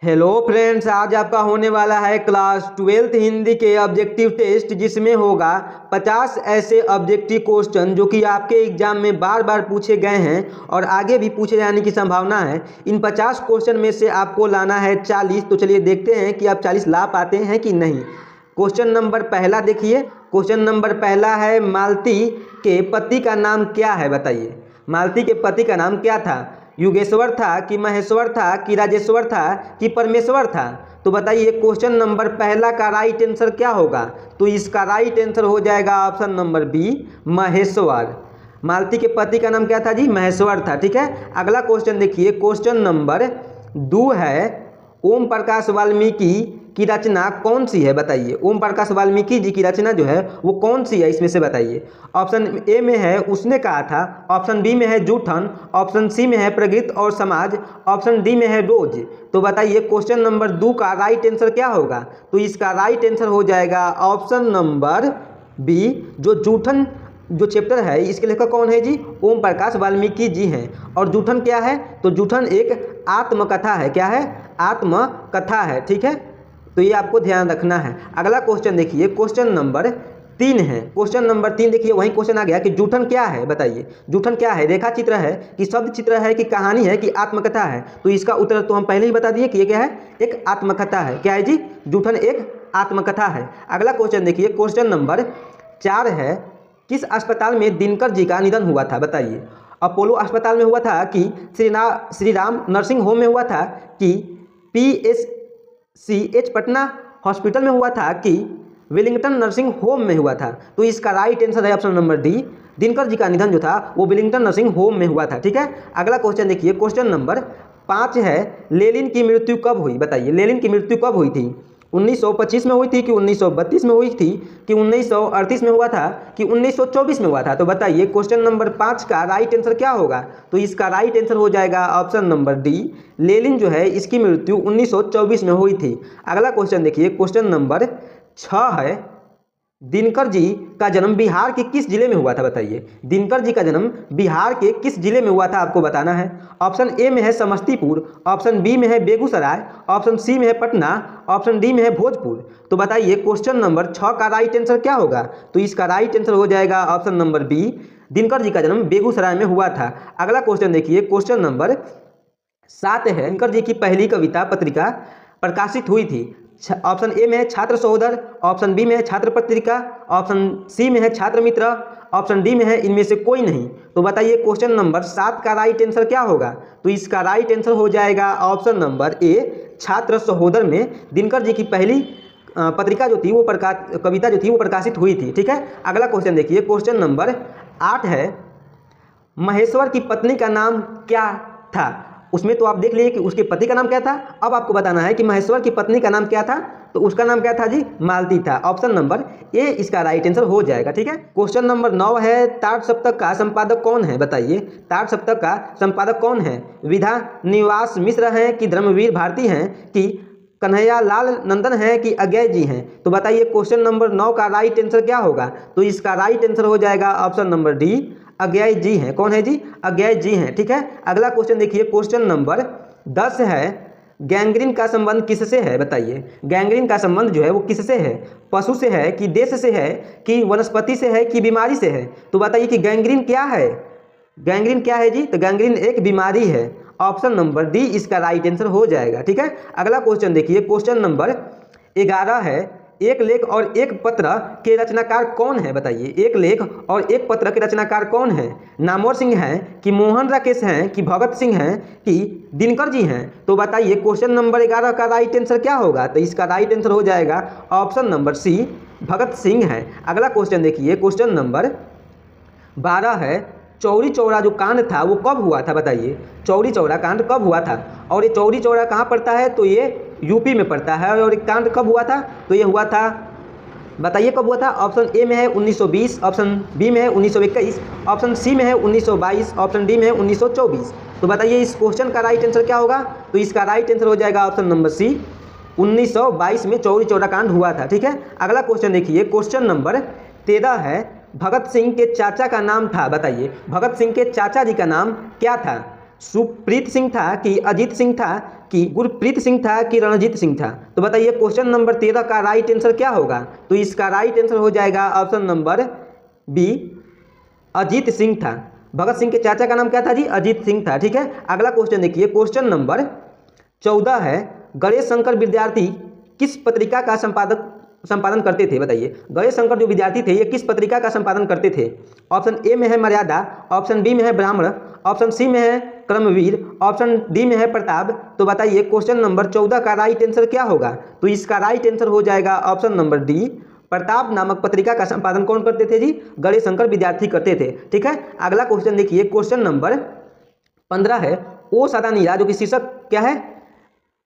Hello friends, आज आपका होने वाला है क्लास 12th हिंदी के ऑब्जेक्टिव टेस्ट, जिसमें होगा 50 ऐसे ऑब्जेक्टिव क्वेश्चन जो कि आपके एग्जाम में बार बार पूछे गए हैं और आगे भी पूछे जाने की संभावना है। इन 50 क्वेश्चन में से आपको लाना है 40। तो चलिए देखते हैं कि आप 40 ला पाते हैं कि नहीं। क्वेश्चन नंबर पहला देखिए। क्वेश्चन नंबर पहला है, मालती के पति का नाम क्या है? बताइए, मालती के पति का नाम क्या था? युगेश्वर था कि महेश्वर था कि राजेश्वर था कि परमेश्वर था? तो बताइए क्वेश्चन नंबर पहला का राइट आंसर क्या होगा? तो इसका राइट आंसर हो जाएगा ऑप्शन नंबर बी, महेश्वर। मालती के पति का नाम क्या था जी? महेश्वर था। ठीक है, अगला क्वेश्चन देखिए। क्वेश्चन नंबर 2 है, ओम प्रकाश वाल्मीकि की रचना कौन सी है? बताइए, ओम प्रकाश वाल्मीकि जी की रचना जो है वो कौन सी है, इसमें से बताइए। ऑप्शन ए में है उसने कहा था, ऑप्शन बी में है जूठन, ऑप्शन सी में है प्रकृति और समाज, ऑप्शन डी में है रोज। तो बताइए क्वेश्चन नंबर 2 का राइट आंसर क्या होगा? तो इसका राइट आंसर हो जाएगा ऑप्शन नंबर बी, जो जूठन जो चैप्टर है इसके लेखक कौन है जी? ओम प्रकाश वाल्मीकि जी हैं। और जूठन क्या है? तो जूठन एक आत्मकथा है। क्या है? आत्मकथा है। ठीक है, तो ये आपको ध्यान रखना है। अगला क्वेश्चन देखिए, क्वेश्चन नंबर 3 है। क्वेश्चन नंबर 3 देखिए, वही क्वेश्चन आ गया कि जूठन क्या है? बताइए, जूठन क्या है? रेखा चित्र है कि शब्द चित्र है कि कहानी है कि आत्मकथा है? तो इसका उत्तर तो हम पहले ही बता दिए कि ये क्या है, एक आत्मकथा है। क्या है जी? जूठन एक आत्मकथा है। अगला क्वेश्चन देखिए, क्वेश्चन नंबर 4 है, किस अस्पताल में दिनकर जी का निधन हुआ था? बताइए, अपोलो अस्पताल में हुआ था कि श्री राम नर्सिंग होम में हुआ था कि PSCH पटना हॉस्पिटल में हुआ था कि वेलिंगटन नर्सिंग होम में हुआ था? तो इसका राइट आंसर है option number D, Dinkar ji का निधन जो था वो वेलिंगटन नर्सिंग होम में हुआ था। ठीक है, अगला क्वेश्चन देखिए। क्वेश्चन नंबर 5 है, लेनिन की मृत्यु कब हुई? बताइए, लेनिन की मृत्यु कब हुई थी? 1925 में हुई थी कि 1932 में हुई थी कि 1938 में हुआ था कि 1924 में हुआ था? तो बताइए क्वेश्चन नंबर 5 का राइट आंसर क्या होगा? तो इसका राइट आंसर हो जाएगा ऑप्शन नंबर डी, लेनिन जो है इसकी मृत्यु 1924 में हुई थी। अगला क्वेश्चन देखिए, क्वेश्चन नंबर 6 है, दिनकर जी का जन्म बिहार के किस जिले में हुआ था? बताइए, दिनकर जी का जन्म बिहार के किस जिले में हुआ था आपको बताना है। ऑप्शन ए में है समस्तीपुर, ऑप्शन बी में है बेगूसराय, ऑप्शन सी में है पटना, ऑप्शन डी में है भोजपुर। तो बताइए क्वेश्चन नंबर 6 का राइट आंसर क्या होगा? तो इसका राइट आंसर हो जाएगा option number B, Dinkar ji का जन्म बेगूसराय में हुआ था। अगला क्वेश्चन देखिए, क्वेश्चन नंबर 7 है, दिनकर जी की पहली कविता पत्रिका प्रकाशित हुई थी? ऑप्शन ए में है छात्र सहोदर, ऑप्शन बी में है छात्र पत्रिका, ऑप्शन सी में है छात्र मित्र, ऑप्शन डी में है इनमें से कोई नहीं। तो बताइए क्वेश्चन नंबर 7 का राइट आंसर क्या होगा? तो इसका राइट आंसर हो जाएगा ऑप्शन नंबर ए, छात्र सहोदर में दिनकर जी की पहली पत्रिका जो थी वो कविता जो थी वो प्रकाशित हुई थी। ठीक है, अगला क्वेश्चन देखिए। क्वेश्चन नंबर 8 है, महेश्वर की पत्नी का नाम क्या था? उसमें तो आप देख लिए कि उसके पति का नाम क्या था। अब आपको बताना है कि महेश्वर की पत्नी का नाम क्या था। तो उसका नाम क्या था जी? मालती था। ऑप्शन नंबर ए इसका राइट आंसर हो जाएगा। ठीक है, क्वेश्चन नंबर 9 है, ताड़ सप्तक का संपादक कौन है? बताइए, ताड़ सप्तक का संपादक कौन है? विधा निवास मिश्र हैं कि धर्मवीर भारती हैं कि कन्हैया लाल नंदन है कि अज्ञय जी हैं? तो बताइए क्वेश्चन नंबर 9 का राइट आंसर क्या होगा? तो इसका राइट आंसर हो जाएगा ऑप्शन नंबर डी, अज्ञय जी हैं। कौन है जी? अज्ञय जी हैं। ठीक है, अगला क्वेश्चन देखिए। क्वेश्चन नंबर 10 है, गैंग्रीन का संबंध किससे है? बताइए, गैंग्रीन का संबंध जो है वो किससे है? पशु से है कि देश से है कि वनस्पति से है कि बीमारी से है? तो बताइए कि गैंग्रीन क्या है? गैंग्रीन क्या है जी? तो गैंग्रीन एक बीमारी है। ऑप्शन नंबर डी इसका राइट आंसर हो जाएगा। ठीक है, अगला क्वेश्चन देखिए। क्वेश्चन नंबर 11 है, एक लेख और एक पत्र के रचनाकार कौन है? बताइए, एक लेख और एक पत्र के रचनाकार कौन है? नामवर सिंह हैं कि मोहन राकेश हैं कि भगत सिंह हैं कि दिनकर जी हैं? तो बताइए क्वेश्चन नंबर 11 का राइट आंसर क्या होगा? तो इसका राइट आंसर हो जाएगा ऑप्शन नंबर सी, भगत सिंह है। अगला क्वेश्चन देखिए। क्वेश्चन नंबर 12 है, चौरी चौरा जो कांड था वो कब हुआ था? बताइए, चौरी चौरा कांड कब हुआ था? और ये चौरी चौरा कहाँ पड़ता है? तो ये यूपी में पड़ता है। और ये कांड कब हुआ था? तो ये हुआ था, बताइए कब हुआ था? ऑप्शन ए में है 1920, ऑप्शन बी में है 1921, ऑप्शन सी में है 1922, ऑप्शन डी में है 1924। तो बताइए इस क्वेश्चन का राइट आंसर क्या होगा? तो इसका राइट आंसर हो जाएगा ऑप्शन नंबर सी, 1922 में चौरी चौरा कांड हुआ था। ठीक है, अगला क्वेश्चन देखिए। क्वेश्चन नंबर 13 है, भगत सिंह के चाचा का नाम था? बताइए, भगत सिंह के चाचा जी का नाम क्या था? सुप्रीत सिंह था कि अजीत सिंह था कि गुरप्रीत सिंह था कि रणजीत सिंह था? तो बताइए क्वेश्चन नंबर 13 का राइट आंसर क्या होगा? तो इसका राइट आंसर हो जाएगा option number B, Ajit Singh था। भगत सिंह के चाचा का नाम क्या था जी? अजीत सिंह था। ठीक है, अगला क्वेश्चन देखिए, क्वेश्चन नंबर 14 है, गणेश शंकर विद्यार्थी किस पत्रिका का संपादन करते थे? बताइए, गणेश शंकर जो विद्यार्थी थे ये किस पत्रिका का संपादन करते थे? ऑप्शन ए में है मर्यादा, ऑप्शन बी में है ब्राह्मण, ऑप्शन सी में है कर्मवीर, ऑप्शन डी में है प्रताप। तो बताइए क्वेश्चन नंबर 14 का राइट आंसर क्या होगा? तो इसका राइट आंसर हो जाएगा ऑप्शन नंबर डी, प्रताप नामक पत्रिका का संपादन कौन करते थे जी? गणेश शंकर विद्यार्थी करते थे। ठीक है, अगला क्वेश्चन देखिए, क्वेश्चन नंबर 15 है, ओ सदा नीरा, जो कि शीर्षक क्या है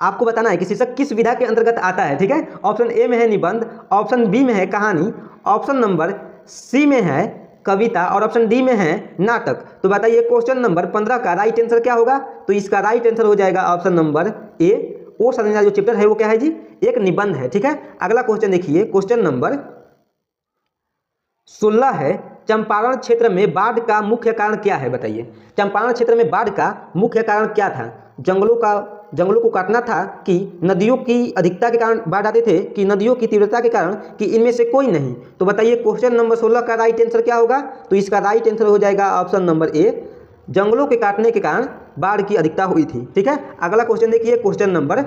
आपको बताना है कि शीर्षक किस विधा के अंतर्गत आता है। ठीक है, ऑप्शन ए में है निबंध, ऑप्शन बी में है कहानी, ऑप्शन नंबर सी में है कविता और ऑप्शन डी में है नाटक। तो बताइए क्वेश्चन नंबर 15 का राइट आंसर क्या होगा? तो इसका राइट आंसर हो जाएगा ऑप्शन नंबर ए, ओ सदा नीरा जो चैप्टर है वो क्या है जी? एक निबंध है। ठीक है, अगला क्वेश्चन देखिए, क्वेश्चन नंबर 16 है, चंपारण क्षेत्र में बाढ़ का मुख्य कारण क्या है? बताइए, चंपारण क्षेत्र में बाढ़ का मुख्य कारण क्या था? जंगलों को काटना था कि नदियों की अधिकता के कारण बाढ़ आते थे कि नदियों की तीव्रता के कारण कि इनमें से कोई नहीं? तो बताइए क्वेश्चन नंबर 16 का राइट आंसर क्या होगा? तो इसका राइट आंसर हो जाएगा ऑप्शन नंबर ए, जंगलों के काटने के कारण बाढ़ की अधिकता हुई थी। ठीक है, अगला क्वेश्चन देखिए, क्वेश्चन नंबर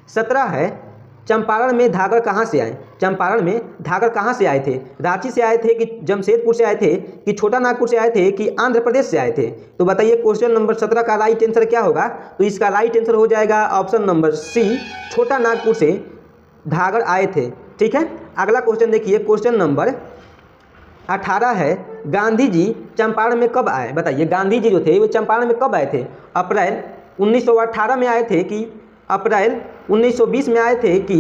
17 है, चंपारण में धागर कहाँ से आए? चंपारण में धागर कहाँ से आए थे? रांची से आए थे कि जमशेदपुर से आए थे कि छोटा नागपुर से आए थे कि आंध्र प्रदेश से आए थे? तो बताइए क्वेश्चन नंबर 17 का राइट आंसर क्या होगा? तो इसका राइट आंसर हो जाएगा ऑप्शन नंबर सी, छोटा नागपुर से धागर आए थे। ठीक है, अगला क्वेश्चन देखिए, क्वेश्चन नंबर 18 है, गांधी जी चंपारण में कब आए? बताइए, गांधी जी जो थे वो चंपारण में कब आए थे? अप्रैल 1918 में आए थे कि अप्रैल 1920 में आए थे कि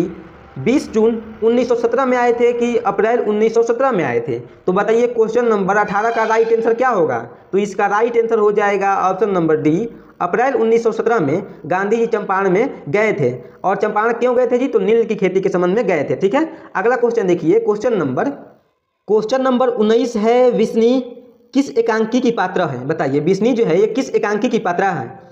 20 जून 1917 में आए थे कि अप्रैल 1917 में आए थे? तो बताइए क्वेश्चन नंबर 18 का राइट आंसर क्या होगा? तो इसका राइट आंसर हो जाएगा ऑप्शन नंबर डी, अप्रैल 1917 में गांधी जी चंपारण में गए थे। और चंपारण क्यों गए थे जी? तो नील की खेती के संबंध में गए थे। ठीक है, अगला क्वेश्चन देखिए, क्वेश्चन नंबर 19 है, विष्णु किस एकांकी की पात्रा है? बताइए, विष्णु जो है ये किस एकांकी की पात्रा है?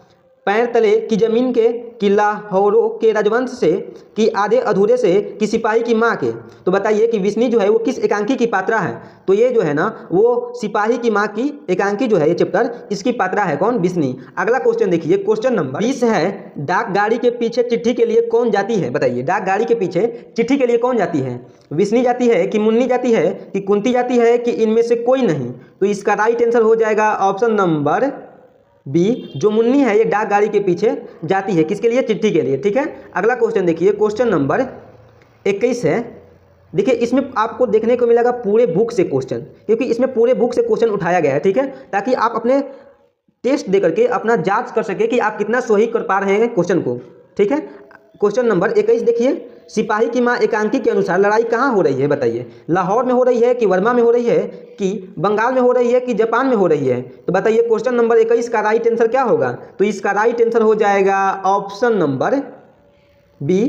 पैर तले की जमीन के, कि लाहौरों के राजवंश से, कि आधे अधूरे से, कि सिपाही की माँ के? तो बताइए कि विष्णु जो है वो किस एकांकी की पात्रा है? तो ये जो है ना वो सिपाही की माँ की एकांकी जो है ये चैप्टर, इसकी पात्रा है कौन? विष्णु। अगला क्वेश्चन देखिए, क्वेश्चन नंबर 20 है, डाकगाड़ी के पीछे चिट्ठी के लिए कौन जाती है? बताइए, डाकगाड़ी के पीछे चिट्ठी के लिए कौन जाती है? विष्णु जाती है कि मुन्नी जाती है कि कुंती जाती है कि इनमें से कोई नहीं? तो इसका राइट आंसर हो जाएगा ऑप्शन नंबर बी, जो मुन्नी है ये डाक गाड़ी के पीछे जाती है, किसके लिए? चिट्ठी के लिए। ठीक है, अगला क्वेश्चन देखिए, क्वेश्चन नंबर 21 है। देखिए, इसमें आपको देखने को मिलेगा पूरे बुक से क्वेश्चन, क्योंकि इसमें पूरे बुक से क्वेश्चन उठाया गया है। ठीक है, ताकि आप अपने टेस्ट दे करके अपना जांच कर सके कि आप कितना सही कर पा रहे हैं क्वेश्चन को। ठीक है, क्वेश्चन नंबर 21 देखिए, सिपाही की माँ एकांकी के अनुसार लड़ाई कहाँ हो रही है? बताइए, लाहौर में हो रही है कि वर्मा में हो रही है कि बंगाल में हो रही है कि जापान में हो रही है? तो बताइए क्वेश्चन नंबर 21 का राइट आंसर क्या होगा? तो इसका राइट आंसर हो जाएगा ऑप्शन नंबर बी,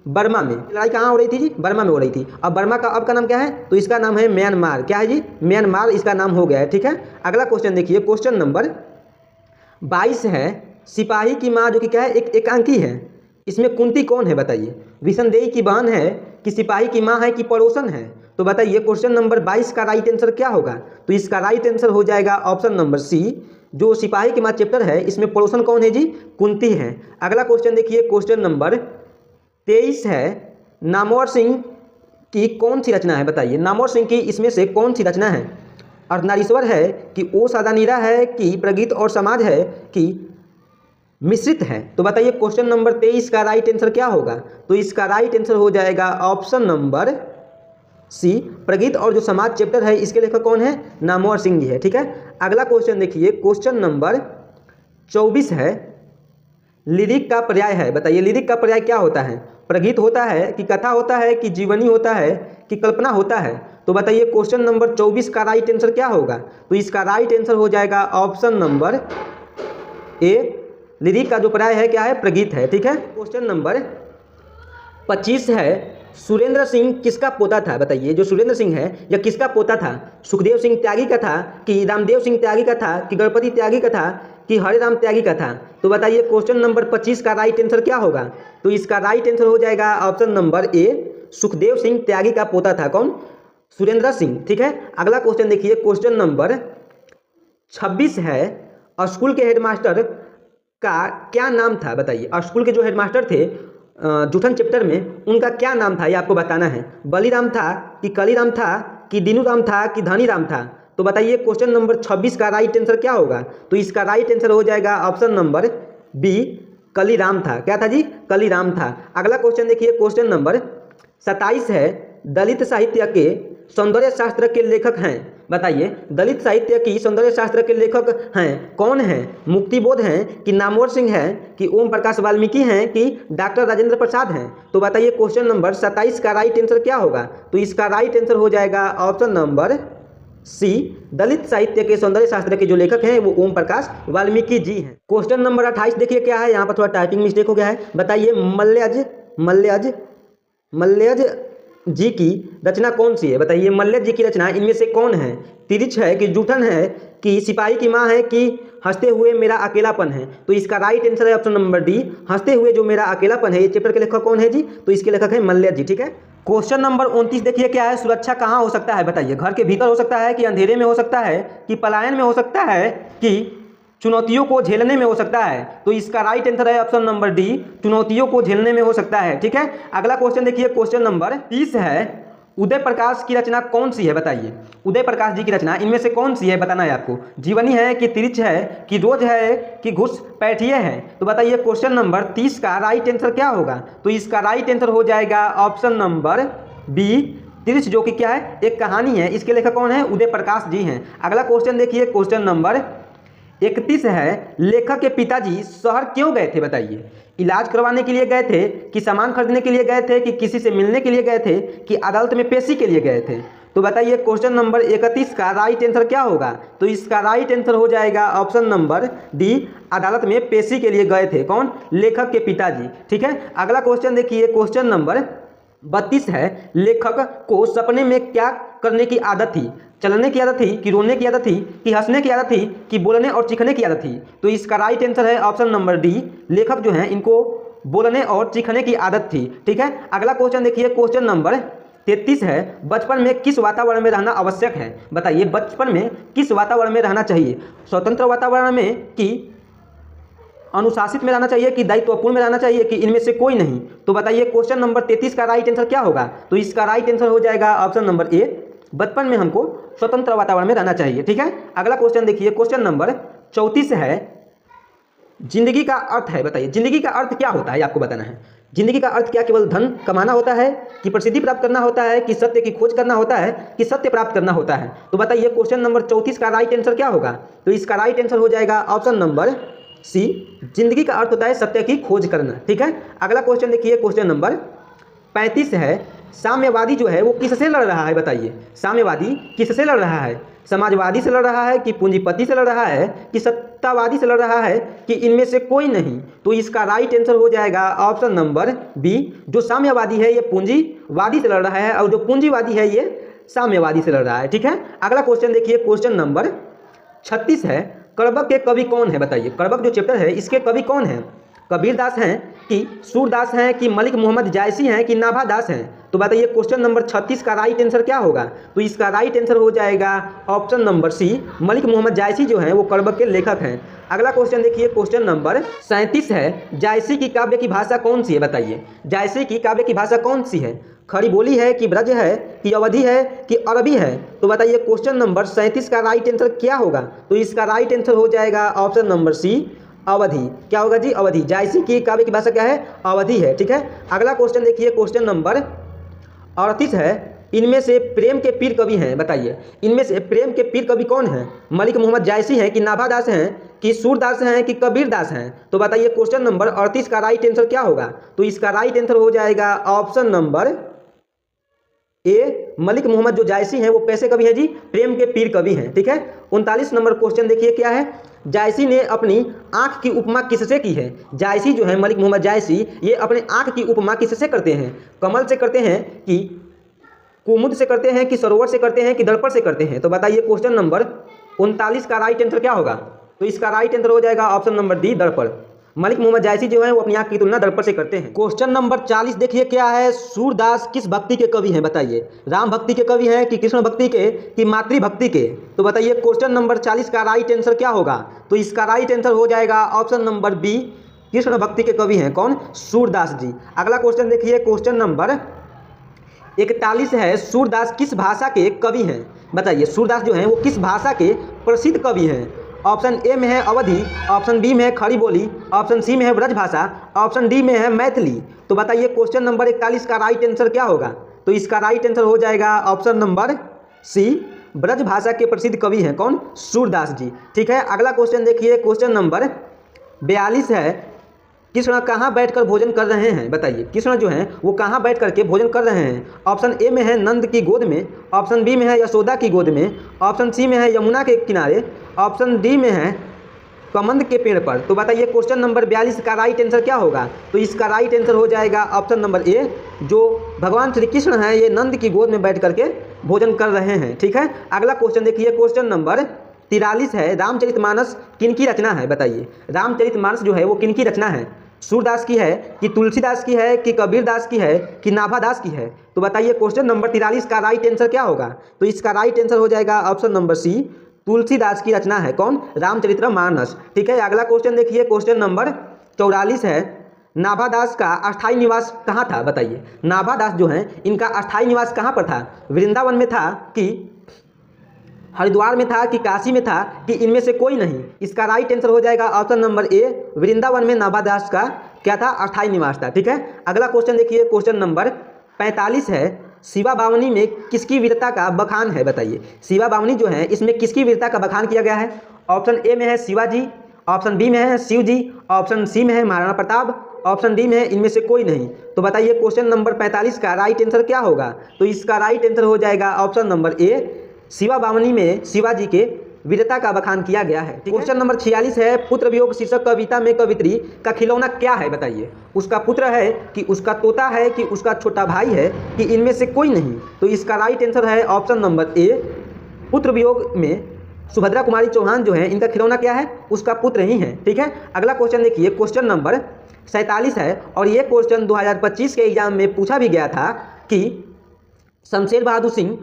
बर्मा में। लड़ाई कहाँ हो रही थी जी? बर्मा में हो रही थी। अब बर्मा का अब का नाम क्या है? तो इसका नाम है म्यांमार। क्या है जी? म्यांमार इसका नाम हो गया है। ठीक है, अगला क्वेश्चन देखिए, क्वेश्चन नंबर 22 है, सिपाही की माँ जो कि क्या है? एक एकांकी है। इसमें कुंती कौन है? बताइए, विसनदेही की बहन है कि सिपाही की माँ है कि पड़ोसन है? तो बताइए क्वेश्चन नंबर 22 का राइट आंसर क्या होगा? तो इसका राइट आंसर हो जाएगा ऑप्शन नंबर सी, जो सिपाही की माँ चैप्टर है इसमें पड़ोसन कौन है जी? कुंती है। अगला क्वेश्चन देखिए, क्वेश्चन नंबर 23 है, नामवर सिंह की कौन सी रचना है? बताइए, नामवर सिंह की इसमें से कौन सी रचना है? अर्धनारीश्वर है कि ओ सादानीरा है कि प्रगीत और समाज है कि मिश्रित है? तो बताइए क्वेश्चन नंबर 23 का राइट आंसर क्या होगा? तो इसका राइट आंसर हो जाएगा ऑप्शन नंबर सी, प्रगीत और जो समाज चैप्टर है इसके लेखक कौन है? नामवर सिंह जी है। ठीक है, अगला क्वेश्चन देखिए, क्वेश्चन नंबर 24 है, लिरिक का पर्याय है। बताइए, लिरिक का पर्याय क्या होता है? प्रगीत होता है कि कथा होता है कि जीवनी होता है कि कल्पना होता है? तो बताइए क्वेश्चन नंबर 24 का राइट आंसर क्या होगा? तो इसका राइट आंसर हो जाएगा ऑप्शन नंबर ए, लिरिक का जो पर्याय है क्या है? प्रगीत है। ठीक है, क्वेश्चन नंबर 25 है, सुरेंद्र सिंह किसका पोता था? बताइए, जो सुरेंद्र सिंह है यह किसका पोता था? सुखदेव सिंह त्यागी का था कि रामदेव सिंह त्यागी का था कि गणपति त्यागी का था कि हरे राम त्यागी का था। तो बताइए क्वेश्चन नंबर 25 का राइट आंसर क्या होगा? तो इसका राइट आंसर हो जाएगा option number A, Sukhdev Singh Tyagi का पोता था। कौन? सुरेंद्र सिंह। ठीक है, अगला क्वेश्चन देखिए, क्वेश्चन नंबर 26 है, स्कूल के हेडमास्टर का क्या नाम था? बताइए, स्कूल के जो हेडमास्टर थे जूठन चैप्टर में, उनका क्या नाम था, ये आपको बताना है। बलीराम था कि कलीराम था कि दीनूराम था कि धनीराम था? तो बताइए क्वेश्चन नंबर 26 का राइट आंसर क्या होगा? तो इसका राइट आंसर हो जाएगा ऑप्शन नंबर बी, कलीराम था। क्या था जी? कलीराम था। अगला क्वेश्चन देखिए, क्वेश्चन नंबर 27 है, दलित साहित्य के सौंदर्य शास्त्र के लेखक हैं। बताइए, दलित साहित्य की सौंदर्य शास्त्र के लेखक हैं कौन हैं? मुक्तिबोध हैं कि नामवर सिंह हैं कि ओम प्रकाश वाल्मीकि हैं कि डॉक्टर राजेंद्र प्रसाद हैं? तो बताइए क्वेश्चन नंबर 27 का राइट आंसर क्या होगा? तो इसका राइट आंसर हो जाएगा ऑप्शन नंबर सी, दलित साहित्य के सौंदर्य शास्त्र के जो लेखक हैं वो ओम प्रकाश वाल्मीकि जी हैं। क्वेश्चन नंबर 28 देखिए क्या है, यहाँ पर थोड़ा टाइपिंग मिस्टेक हो गया है। बताइए, मल्यज जी की रचना कौन सी है? बताइए, मल्यज जी की रचना इनमें से कौन है? तिरिच है कि जूठन है कि सिपाही की माँ है कि हंसते हुए मेरा अकेलापन है? तो इसका राइट आंसर है ऑप्शन नंबर डी, हंसते हुए जो मेरा अकेलापन है। ये चैप्टर के लेखक कौन है जी? तो इसके लेखक है मल्यज जी। ठीक है, क्वेश्चन नंबर 29 देखिए क्या है, सुरक्षा कहाँ हो सकता है? बताइए, घर के भीतर हो सकता है कि अंधेरे में हो सकता है कि पलायन में हो सकता है कि चुनौतियों को झेलने में हो सकता है? तो इसका राइट आंसर है ऑप्शन नंबर डी, चुनौतियों को झेलने में हो सकता है। ठीक है, अगला क्वेश्चन देखिए, क्वेश्चन नंबर 30 है, उदय प्रकाश की रचना कौन सी है? बताइए, उदय प्रकाश जी की रचना इनमें से कौन सी है, बताना है आपको। जीवनी है कि तिरिच है कि रोज है कि घुसपैठिए है? तो बताइए क्वेश्चन नंबर 30 का राइट आंसर क्या होगा? तो इसका राइट आंसर हो जाएगा ऑप्शन नंबर बी, तिरिच, जो कि क्या है, एक कहानी है। इसके लेखक कौन है? उदय प्रकाश जी हैं। अगला क्वेश्चन देखिए, क्वेश्चन नंबर 31 है, लेखक के पिताजी शहर क्यों गए थे? बताइए, इलाज करवाने के लिए गए थे कि सामान खरीदने के लिए गए थे कि किसी से मिलने के लिए गए थे कि अदालत में पेशी के लिए गए थे? तो बताइए क्वेश्चन नंबर 31 का राइट आंसर क्या होगा? तो इसका राइट आंसर हो जाएगा ऑप्शन नंबर डी, अदालत में पेशी के लिए गए थे। कौन? लेखक के पिताजी। ठीक है, अगला क्वेश्चन देखिए, क्वेश्चन नंबर 32 है, लेखक को सपने में क्या करने की आदत थी? चलने की आदत थी कि रोने की आदत थी कि हंसने की आदत थी कि बोलने और चीखने की आदत थी? तो इसका राइट आंसर है ऑप्शन नंबर डी, लेखक जो हैं इनको बोलने और चीखने की आदत थी। ठीक है, अगला क्वेश्चन देखिए, क्वेश्चन नंबर 33 है, बचपन में किस वातावरण में रहना आवश्यक है? बताइए, बचपन में किस वातावरण में रहना चाहिए? स्वतंत्र वातावरण में कि अनुशासित में रहना चाहिए कि दायित्वपूर्ण में रहना चाहिए कि इनमें से कोई नहीं? तो बताइए क्वेश्चन नंबर 33 का राइट आंसर क्या होगा? तो इसका राइट आंसर हो जाएगा ऑप्शन नंबर ए, बचपन में हमको स्वतंत्र वातावरण में रहना चाहिए। ठीक है, अगला क्वेश्चन देखिए, क्वेश्चन नंबर 34 है, जिंदगी का अर्थ है। बताइए, जिंदगी का अर्थ क्या होता है, आपको बताना है। जिंदगी का अर्थ क्या केवल धन कमाना होता है कि प्रसिद्धि प्राप्त करना होता है कि सत्य की खोज करना होता है कि सत्य प्राप्त करना होता है? तो बताइए क्वेश्चन नंबर 34 का राइट आंसर क्या होगा? तो इसका राइट आंसर हो जाएगा ऑप्शन नंबर सी, जिंदगी का अर्थ होता है सत्य की खोज करना। ठीक है, अगला क्वेश्चन देखिए, क्वेश्चन नंबर 35 है, साम्यवादी जो है वो किससे लड़ रहा है? बताइए, साम्यवादी किससे लड़ रहा है? समाजवादी से लड़ रहा है कि पूंजीपति से लड़ रहा है कि सत्तावादी से लड़ रहा है कि इनमें से कोई नहीं? तो इसका राइट आंसर हो जाएगा ऑप्शन नंबर बी, जो साम्यवादी है ये पूंजीवादी से लड़ रहा है और जो पूंजीवादी है ये साम्यवादी से लड़ रहा है। ठीक है, अगला क्वेश्चन देखिए, क्वेश्चन नंबर 36 है, कड़बक के कवि कौन है? बताइए, कड़बक जो चैप्टर है इसके कवि कौन है? कबीर दास हैं कि सूरदास हैं कि मलिक मोहम्मद जायसी हैं कि नाभा दास हैं? तो बताइए क्वेश्चन नंबर 36 का राइट आंसर क्या होगा? तो इसका राइट आंसर हो जाएगा option number C, Malik Muhammad Jayasi जो हैं वो कड़बक के लेखक हैं। अगला क्वेश्चन देखिए, क्वेश्चन नंबर 37 है, जायसी की काव्य की भाषा कौन सी है? बताइए, जायसी की काव्य की भाषा कौन सी है? खड़ी बोली है कि ब्रज है कि अवधि है कि अरबी है? तो बताइए क्वेश्चन नंबर 37 का राइट आंसर क्या होगा? तो इसका राइट आंसर हो जाएगा ऑप्शन नंबर सी, अवधि। क्या होगा जी? अवधि। जायसी की काव्य की भाषा क्या है? अवधि है। ठीक है, अगला क्वेश्चन देखिए, क्वेश्चन नंबर 38 है, इनमें से प्रेम के पीर कवि हैं? बताइए, इनमें से प्रेम के पीर कवि कौन हैं? मलिक मोहम्मद जायसी हैं कि नाभा दास हैं कि सूरदास हैं कि कबीर दास हैं? तो बताइए क्वेश्चन नंबर 38 का राइट आंसर क्या होगा? तो इसका राइट आंसर हो जाएगा option number A, Malik Mohammad जो जायसी हैं वो कैसे कवि हैं जी? प्रेम के पीर कवि हैं। ठीक है, 39 नंबर क्वेश्चन देखिए क्या है, जायसी ने अपनी आंख की उपमा किससे की है? जायसी जो है मलिक मोहम्मद जायसी, ये अपने आंख की उपमा किससे करते हैं? कमल से करते हैं कि कुमुद से करते हैं कि सरोवर से करते हैं कि दर्पण से करते हैं? तो बताइए क्वेश्चन नंबर 39 का राइट आंसर क्या होगा? तो इसका राइट आंसर हो जाएगा ऑप्शन नंबर डी, दर्पण। मलिक मोहम्मद जायसी जो है वो अपनी आंख की तुलना दर्पण से करते हैं। क्वेश्चन नंबर 40 देखिए क्या है, सूरदास किस भक्ति के कवि हैं बताइए। राम भक्ति के कवि हैं कि कृष्ण भक्ति के कि मातृभक्ति के। तो बताइए क्वेश्चन नंबर 40 का राइट आंसर क्या होगा। तो इसका राइट आंसर हो जाएगा ऑप्शन नंबर बी, कृष्ण भक्ति के कवि हैं कौन, सूरदास जी। अगला क्वेश्चन देखिए क्वेश्चन नंबर 41 है, सूरदास किस भाषा के कवि हैं बताइए। सूरदास जो हैं वो किस भाषा के प्रसिद्ध कवि हैं। ऑप्शन ए में है अवधी, ऑप्शन बी में है खड़ी बोली, ऑप्शन सी में है ब्रजभाषा, ऑप्शन डी में है मैथिली। तो बताइए क्वेश्चन नंबर 41 का राइट आंसर क्या होगा। तो इसका राइट आंसर हो जाएगा ऑप्शन नंबर सी, ब्रजभाषा के प्रसिद्ध कवि हैं कौन, सूरदास जी। ठीक है, अगला क्वेश्चन देखिए क्वेश्चन नंबर 42 है, कृष्ण कहाँ बैठकर भोजन कर रहे हैं बताइए। कृष्ण जो हैं वो कहाँ बैठ करके भोजन कर रहे हैं। ऑप्शन ए में है नंद की गोद में, ऑप्शन बी में है यशोदा की गोद में, ऑप्शन सी में है यमुना के किनारे, ऑप्शन डी में है कमंद के पेड़ पर। तो बताइए क्वेश्चन नंबर 42 का राइट आंसर क्या होगा। तो इसका राइट आंसर हो जाएगा ऑप्शन नंबर ए, जो भगवान श्री कृष्ण हैं ये नंद की गोद में बैठ करके भोजन कर रहे हैं। ठीक है, अगला क्वेश्चन देखिए क्वेश्चन नंबर 43 है, रामचरितमानस किनकी रचना है बताइए। रामचरितमानस जो है वो किनकी रचना है, सूरदास की है कि तुलसीदास की है कि कबीरदास की है कि नाभादास की है। तो बताइए क्वेश्चन नंबर 43 का राइट आंसर क्या होगा। तो इसका राइट आंसर हो जाएगा ऑप्शन नंबर सी, तुलसीदास की रचना है कौन, रामचरितमानस। ठीक है, अगला क्वेश्चन देखिए क्वेश्चन नंबर 44 है, नाभादास का अस्थायी निवास कहाँ था बताइए। नाभादास जो हैं इनका अस्थायी निवास कहाँ पर था, वृंदावन में था कि हरिद्वार में था कि काशी में था कि इनमें से कोई नहीं। इसका राइट आंसर हो जाएगा ऑप्शन नंबर ए, वृंदावन में नाभादास का क्या था, अस्थायी निवास था। ठीक है, अगला क्वेश्चन देखिए क्वेश्चन नंबर 45 है, शिवा बावनी में किसकी वीरता का बखान है बताइए। शिवा बावनी जो है इसमें किसकी वीरता का बखान किया गया है। ऑप्शन ए में है शिवाजी, ऑप्शन बी में है शिव जी, ऑप्शन सी में है महाराणा प्रताप, ऑप्शन डी में है इनमें से कोई नहीं। तो बताइए क्वेश्चन नंबर 45 का राइट आंसर क्या होगा। तो इसका राइट आंसर हो जाएगा ऑप्शन नंबर ए, शिवा बावनी में शिवाजी के वीरता का बखान किया गया है। क्वेश्चन नंबर 46 है, पुत्र वियोग शीर्षक कविता में कवित्री का खिलौना क्या है बताइए। उसका पुत्र है कि उसका तोता है कि उसका छोटा भाई है कि इनमें से कोई नहीं। तो इसका राइट आंसर है ऑप्शन नंबर ए, पुत्र वियोग में सुभद्रा कुमारी चौहान जो है इनका खिलौना क्या है, उसका पुत्र ही है। ठीक है, अगला क्वेश्चन देखिए क्वेश्चन नंबर 47 है, और ये क्वेश्चन 2025 के एग्जाम में पूछा भी गया था कि शमशेर बहादुर सिंह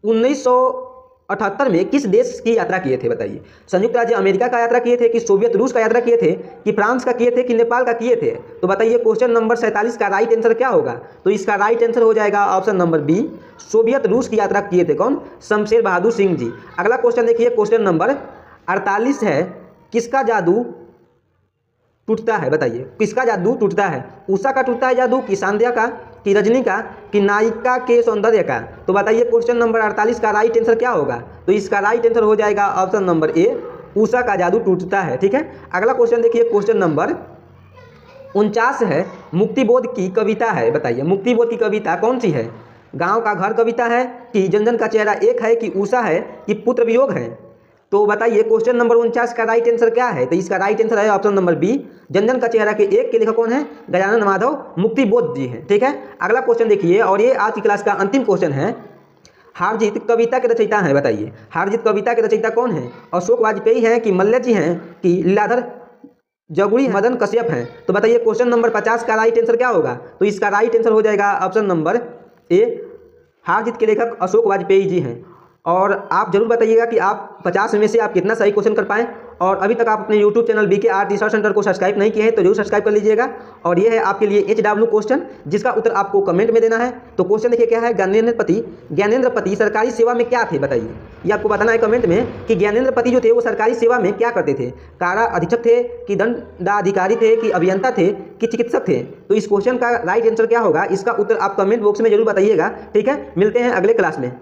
1978 में किस देश की यात्रा किए थे बताइए। संयुक्त राज्य अमेरिका का यात्रा किए थे कि सोवियत रूस का यात्रा किए थे कि फ्रांस का किए थे कि नेपाल का किए थे। तो बताइए क्वेश्चन नंबर 47 का राइट आंसर क्या होगा। तो इसका राइट आंसर हो जाएगा ऑप्शन नंबर बी, सोवियत रूस की यात्रा किए थे कौन, शमशेर बहादुर सिंह जी। अगला क्वेश्चन देखिए क्वेश्चन नंबर 48 है, किसका जादू टूटता है बताइए। किसका जादू टूटता है, उषा का टूटता है जादू कि सांध्या का कि रजनी का कि नायिका के सौंदर्य का। तो बताइए क्वेश्चन नंबर 48 का राइट आंसर क्या होगा। तो इसका राइट आंसर हो जाएगा ऑप्शन नंबर ए, उषा का जादू टूटता है। ठीक है, अगला क्वेश्चन देखिए क्वेश्चन नंबर 49 है, मुक्तिबोध की कविता है बताइए। मुक्तिबोध की कविता कौन सी है, गाँव का घर कविता है कि जन जन का चेहरा एक है कि उषा है कि पुत्र वियोग है। तो बताइए क्वेश्चन नंबर 49 का राइट आंसर क्या है। तो इसका राइट आंसर है ऑप्शन नंबर बी, जन जन का चेहरा के एक के लेखक कौन है, गजानन माधव मुक्तिबोध जी हैं। ठीक है, अगला क्वेश्चन देखिए, और ये आज की क्लास का अंतिम क्वेश्चन है, हार जीत कविता के रचयिता हैं बताइए। हार जीत कविता के रचयिता कौन है, अशोक वाजपेयी हैं कि मल्ल जी हैं कि लीलाधर जगुड़ी मदन कश्यप हैं। तो बताइए क्वेश्चन नंबर 50 का राइट आंसर क्या होगा। तो इसका राइट आंसर हो जाएगा ऑप्शन नंबर ए, हार जीत के लेखक अशोक वाजपेयी जी हैं। और आप जरूर बताइएगा कि आप 50 में से आप कितना सही क्वेश्चन कर पाएँ। और अभी तक आप अपने YouTube channel BK R research center को सब्सक्राइब नहीं किए हैं तो जरूर सब्सक्राइब कर लीजिएगा। और ये है आपके लिए HW क्वेश्चन, जिसका उत्तर आपको कमेंट में देना है। तो क्वेश्चन देखिए क्या है, ज्ञानेंद्रपति सरकारी सेवा में क्या थे बताइए। ये आपको बताना है कमेंट में कि ज्ञानेंद्रपति जो थे वो सरकारी सेवा में क्या करते थे, कारा अधीक्षक थे कि दंडाधिकारी थे कि अभियंता थे कि चिकित्सक थे। तो इस क्वेश्चन का राइट आंसर क्या होगा, इसका उत्तर आप कमेंट बॉक्स में जरूर बताइएगा। ठीक है, मिलते हैं अगले क्लास में।